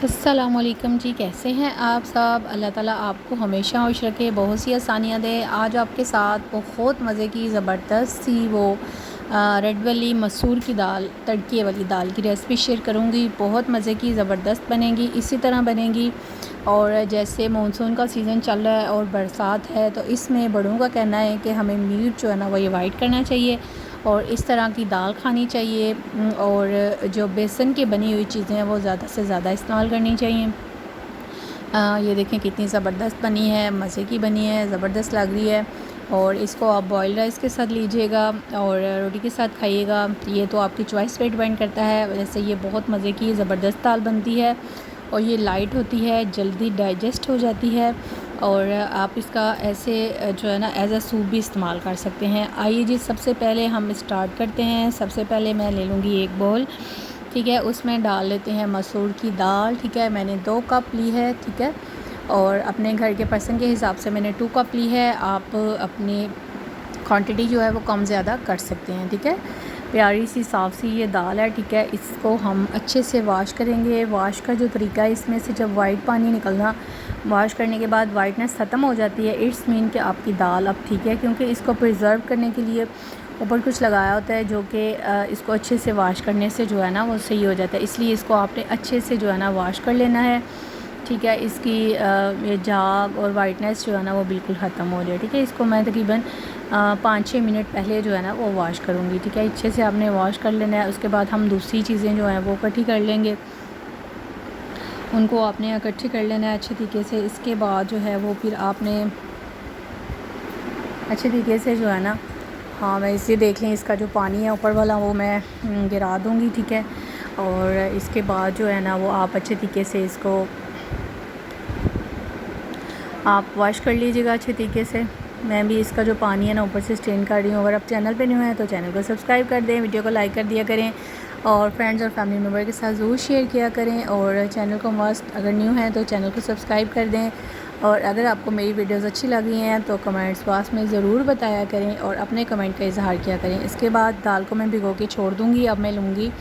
अस्सलामुअलैकुम जी, कैसे हैं आप सब। अल्लाह ताला आपको हमेशा खुश रखे, बहुत सी आसानियाँ दे। आज आपके साथ बहुत मज़े की ज़बरदस्त सी वो रेड वाली मसूर की दाल, तड़के वाली दाल की रेसिपी शेयर करूँगी। बहुत मज़े की ज़बरदस्त बनेगी, इसी तरह बनेगी। और जैसे मानसून का सीज़न चल रहा है और बरसात है, तो इसमें बड़ों का कहना है कि हमें मीट जो है ना वो अवॉइड करना चाहिए और इस तरह की दाल खानी चाहिए। और जो बेसन की बनी हुई चीज़ें हैं वो ज़्यादा से ज़्यादा इस्तेमाल करनी चाहिए। ये देखें कितनी ज़बरदस्त बनी है, मज़े की बनी है, ज़बरदस्त लग रही है। और इसको आप बॉइल्ड राइस के साथ लीजिएगा और रोटी के साथ खाइएगा। ये तो आपकी चॉइस पे डिपेंड करता है। वैसे ये बहुत मज़े की ज़बरदस्त दाल बनती है और ये लाइट होती है, जल्दी डाइजेस्ट हो जाती है। और आप इसका ऐसे जो है ना एज़ अ सूप भी इस्तेमाल कर सकते हैं। आइए जी, सबसे पहले हम स्टार्ट करते हैं। सबसे पहले मैं ले लूँगी एक बाउल, ठीक है। उसमें डाल लेते हैं मसूर की दाल, ठीक है। मैंने 2 कप ली है, ठीक है। और अपने घर के पर्सन के हिसाब से मैंने 2 कप ली है। आप अपनी क्वांटिटी जो है वो कम ज़्यादा कर सकते हैं, ठीक है। प्यारी सी साफ़ सी ये दाल है, ठीक है। इसको हम अच्छे से वॉश करेंगे। वॉश का जो तरीका है, इसमें से जब वाइट पानी निकलना, वॉश करने के बाद वाइटनेस ख़त्म हो जाती है, इट्स मीन कि आपकी दाल अब ठीक है। क्योंकि इसको प्रिजर्व करने के लिए ऊपर कुछ लगाया होता है जो कि इसको अच्छे से वॉश करने से जो है ना वो सही हो जाता है। इसलिए इसको आपने अच्छे से जो है ना वॉश कर लेना है, ठीक है। इसकी ये झाग और वाइटनेस जो है ना वो बिल्कुल ख़त्म हो जाए, ठीक है। इसको मैं तकरीबन 5-6 मिनट पहले जो है ना वो वॉश करूँगी, ठीक है। अच्छे से आपने वॉश कर लेना है। उसके बाद हम दूसरी चीज़ें जो हैं वो इकट्ठी कर लेंगे, उनको आपने इकट्ठी कर लेना है अच्छे तरीके से। इसके बाद जो है वो फिर आपने अच्छे तरीके से जो है ना, हाँ मैं इसे देख लें, इसका जो पानी है ऊपर वाला वो मैं गिरा दूँगी, ठीक है। और इसके बाद जो है ना वो आप अच्छे तरीके से इसको आप वॉश कर लीजिएगा अच्छे तरीके से। मैं भी इसका जो पानी है ना ऊपर से स्ट्रेन कर रही हूँ। अगर आप चैनल पे न्यू हैं तो चैनल को सब्सक्राइब कर दें, वीडियो को लाइक कर दिया करें और फ्रेंड्स और फैमिली मेम्बर के साथ ज़रूर शेयर किया करें। और चैनल को मस्ट अगर न्यू हैं तो चैनल को सब्सक्राइब कर दें। और अगर आपको मेरी वीडियोज़ अच्छी लगी हैं तो कमेंट्स बॉक्स में ज़रूर बताया करें और अपने कमेंट का इजहार किया करें। इसके बाद दाल को मैं भिगो के छोड़ दूँगी। अब मैं लूँगी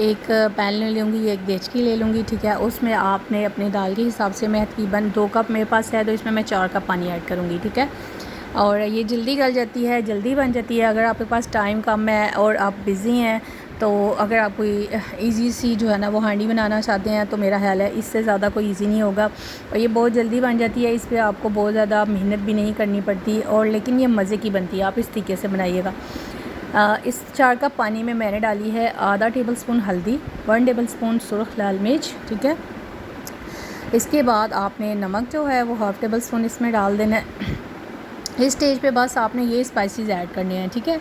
एक पैन ले लूँगी, एक देचकी ले लूँगी, ठीक है। उसमें आपने अपनी दाल के हिसाब से, मैं तकरीबन 2 कप मेरे पास है तो इसमें मैं 4 कप पानी ऐड करूँगी, ठीक है। और ये जल्दी गल जाती है, जल्दी बन जाती है। अगर आपके पास टाइम कम है और आप बिज़ी हैं तो अगर आप कोई ईज़ी सी जो है ना वो हांडी बनाना चाहते हैं तो मेरा ख्याल है इससे ज़्यादा कोई ईज़ी नहीं होगा। और ये बहुत जल्दी बन जाती है, इस पर आपको बहुत ज़्यादा मेहनत भी नहीं करनी पड़ती और लेकिन ये मज़े की बनती है। आप इस तरीके से बनाइएगा। इस 4 कप पानी में मैंने डाली है आधा टेबल स्पून हल्दी, 1 टेबल स्पून सुरख लाल मिर्च, ठीक है। इसके बाद आपने नमक जो है वो हाफ़ टेबल स्पून इसमें डाल देना है। इस स्टेज पे बस आपने ये स्पाइसेस ऐड करने हैं, ठीक है।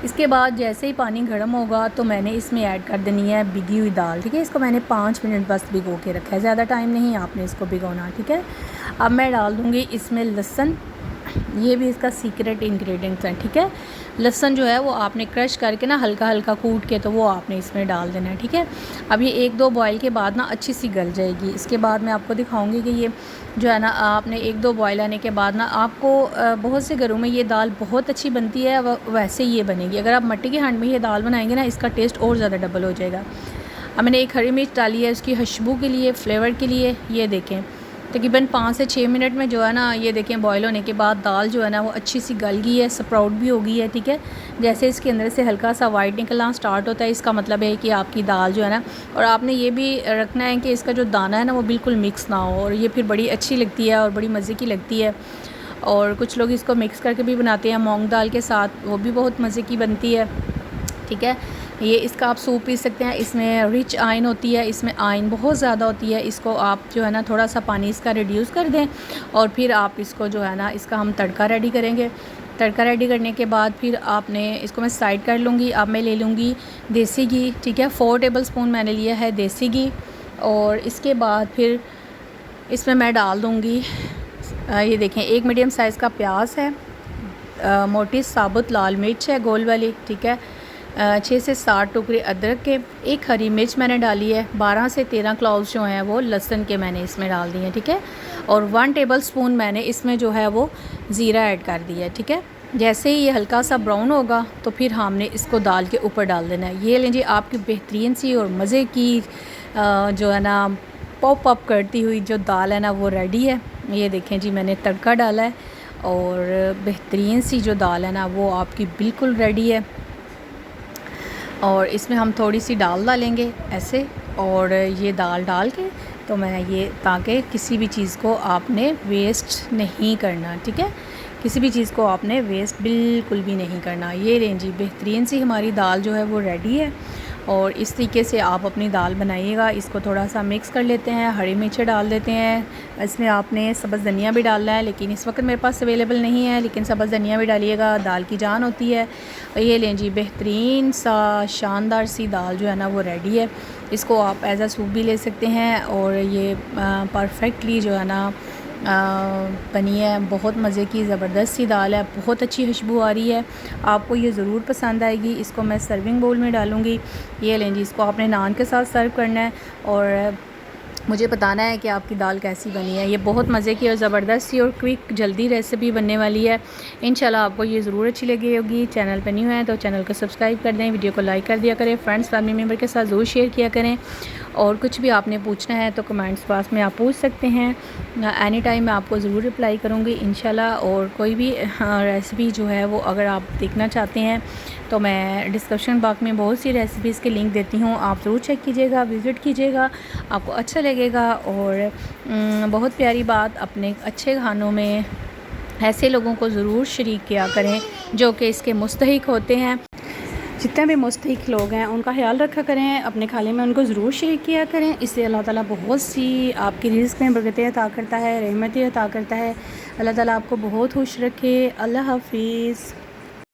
इसके बाद जैसे ही पानी गर्म होगा तो मैंने इसमें ऐड कर देनी है भिगी हुई दाल, ठीक है। इसको मैंने 5 मिनट बस भिगो के रखा है, ज़्यादा टाइम नहीं आपने इसको भिगोना, ठीक है। अब मैं डाल दूँगी इसमें लहसुन, ये भी इसका सीक्रेट इंग्रेडिएंट्स है, ठीक है। लहसुन जो है वो आपने क्रश करके ना हल्का हल्का कूट के तो वो आपने इसमें डाल देना है, ठीक है। अब ये 1-2 बॉयल के बाद ना अच्छी सी गल जाएगी। इसके बाद मैं आपको दिखाऊंगी कि ये जो है ना आपने 1-2 बॉयल आने के बाद ना आपको बहुत से घरों में ये दाल बहुत अच्छी बनती है, वैसे ये बनेगी। अगर आप मट्टी के हांड में ये दाल बनाएंगे ना, इसका टेस्ट और ज़्यादा डबल हो जाएगा। अब मैंने एक हरी मिर्च डाली है उसकी खुशबू के लिए, फ्लेवर के लिए। ये देखें तकरीबन 5 से 6 मिनट में जो है ना, ये देखें बॉयल होने के बाद दाल जो है ना वो अच्छी सी गल गई है, स्प्राउट भी हो गई है, ठीक है। जैसे इसके अंदर से हल्का सा वाइट निकलना स्टार्ट होता है, इसका मतलब है कि आपकी दाल जो है ना, और आपने ये भी रखना है कि इसका जो दाना है ना वो बिल्कुल मिक्स ना हो, और ये फिर बड़ी अच्छी लगती है और बड़ी मज़े की लगती है। और कुछ लोग इसको मिक्स करके भी बनाते हैं मूंग दाल के साथ, वो भी बहुत मज़े की बनती है, ठीक है। ये इसका आप सूप पी सकते हैं। इसमें रिच आयन होती है, इसमें आयन बहुत ज़्यादा होती है। इसको आप जो है ना थोड़ा सा पानी इसका रिड्यूस कर दें और फिर आप इसको जो है ना इसका हम तड़का रेडी करेंगे। तड़का रेडी करने के बाद फिर आपने इसको मैं साइड कर लूँगी। अब मैं ले लूँगी देसी घी, ठीक है। 4 टेबल स्पून मैंने लिया है देसी घी। और इसके बाद फिर इसमें मैं डाल दूँगी ये देखें एक मीडियम साइज़ का प्याज है, मोटी साबुत लाल मिर्च है गोल वाली, ठीक है। 6 से 7 टुकड़े अदरक के, एक हरी मिर्च मैंने डाली है, 12 से 13 क्लॉव्स जो हैं वो लहसुन के मैंने इसमें डाल दिए हैं, ठीक है। और 1 टेबल स्पून मैंने इसमें जो है वो ज़ीरा ऐड कर दिया है, ठीक है। जैसे ही ये हल्का सा ब्राउन होगा तो फिर हमने इसको दाल के ऊपर डाल देना है। ये लीजिए आपकी बेहतरीन सी और मज़े की जो है ना पॉप अप करती हुई जो दाल है ना वो रेडी है। ये देखें जी, मैंने तड़का डाला है और बेहतरीन सी जो दाल है ना वो आपकी बिल्कुल रेडी है। और इसमें हम थोड़ी सी दाल डालेंगे ऐसे, और ये दाल डाल के तो मैं ये, ताकि किसी भी चीज़ को आपने वेस्ट नहीं करना, ठीक है, किसी भी चीज़ को आपने वेस्ट बिल्कुल भी नहीं करना। ये लें जी, बेहतरीन सी हमारी दाल जो है वो रेडी है। और इस तरीके से आप अपनी दाल बनाइएगा। इसको थोड़ा सा मिक्स कर लेते हैं, हरी मिर्चें डाल देते हैं, इसमें आपने सब्ज़ धनिया भी डालना है, लेकिन इस वक्त मेरे पास अवेलेबल नहीं है, लेकिन सब्ज़ धनिया भी डालिएगा, दाल की जान होती है। और ये लें जी, बेहतरीन सा शानदार सी दाल जो है ना वो रेडी है। इसको आप एज आ सूप भी ले सकते हैं, और ये परफेक्टली जो है ना बनी है, बहुत मज़े की ज़बरदस्त सी दाल है, बहुत अच्छी खुशबू आ रही है, आपको ये ज़रूर पसंद आएगी। इसको मैं सर्विंग बाउल में डालूँगी। ये लें जी, इसको आपने नान के साथ सर्व करना है और मुझे बताना है कि आपकी दाल कैसी बनी है। ये बहुत मज़े की और ज़बरदस्त सी और क्विक जल्दी रेसिपी बनने वाली है। इंशाल्लाह आपको ये ज़रूर अच्छी लगी होगी। चैनल पर न्यू है तो चैनल को सब्सक्राइब कर दें, वीडियो को लाइक कर दिया करें, फ्रेंड्स फैमिली मेम्बर के साथ ज़रूर शेयर किया करें। और कुछ भी आपने पूछना है तो कमेंट्स बॉक्स में आप पूछ सकते हैं, एनी टाइम मैं आपको ज़रूर रिप्लाई करूँगी इंशाल्लाह। और कोई भी रेसिपी जो है वो अगर आप देखना चाहते हैं तो मैं डिस्क्रिप्शन बॉक्स में बहुत सी रेसिपीज़ के लिंक देती हूँ, आप ज़रूर चेक कीजिएगा, विज़िट कीजिएगा, आपको अच्छा लगेगा। और बहुत प्यारी बात, अपने अच्छे खानों में ऐसे लोगों को ज़रूर शरीक किया करें जो कि इसके मुस्तहिक होते हैं। जितने भी मुस्तहिक लोग हैं उनका ख्याल रखा करें, अपने खाने में उनको ज़रूर शरीक किया करें। इससे अल्लाह ताला बहुत सी आपकी रिज़्क़ में बरकतें अता करता है, रहमतें अता करता है। अल्लाह ताला आपको बहुत खुश रखे। अल्लाह हाफ़िज़।